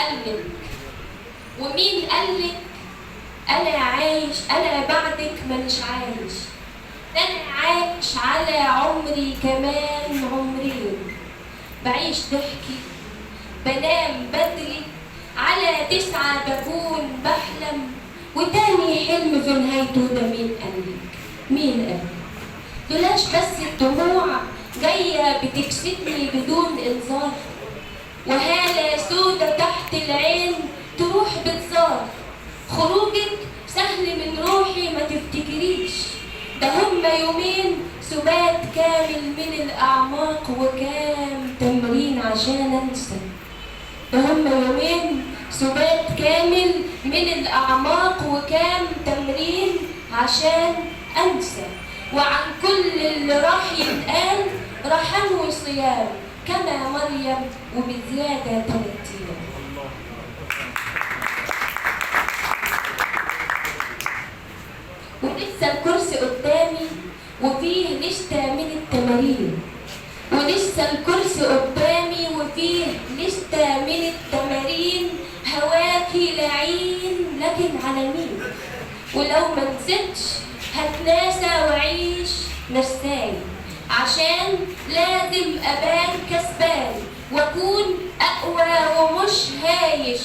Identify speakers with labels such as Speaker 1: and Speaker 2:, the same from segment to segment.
Speaker 1: قالك؟ ومين قالك أنا عايش؟ أنا بعدك مانيش عايش، ده أنا عايش على عمري كمان عمرين، بعيش ضحكي بنام بدري، على 9 بكون بحلم، وتاني حلم في نهايته ده مين قالك؟ مين قالك؟ دولاش بس الدموع جاية بتكسبني بدون إنذار، وهالة سودة تحت العين تروح بتزار، خروجك سهل من روحي ما تفتكريش، ده هما يومين سبات كامل من الأعماق وكام تمرين عشان أنسى، ده هما يومين سبات كامل من الأعماق وكام تمرين عشان أنسى، وعن كل اللي راح يتقال راح أنوي صيام كما مريم وبزيادة 3 أيام. ولسه الكرسي قدامي وفيه لستة من التمارين، ولسه الكرسي قدامي وفيه لستة من التمارين، هواكي لعين لكن على مين؟ ولو ما نسيتش هتناسى وعيش نساي، عشان لازم أبان كسبان وأكون أقوى ومش هايش،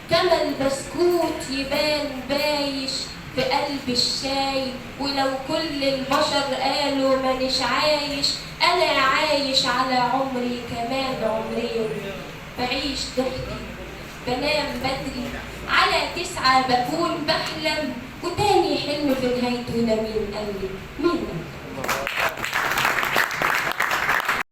Speaker 1: كما البسكوت يبان بايش في قلب الشاي، ولو كل البشر قالوا مانيش عايش، أنا عايش على عمري كمان عمرين، بعيش ضحكي بنام بدري، على 9 بكون بحلم، وتاني حلم في نهايته ده مين قالك؟ مين قالك؟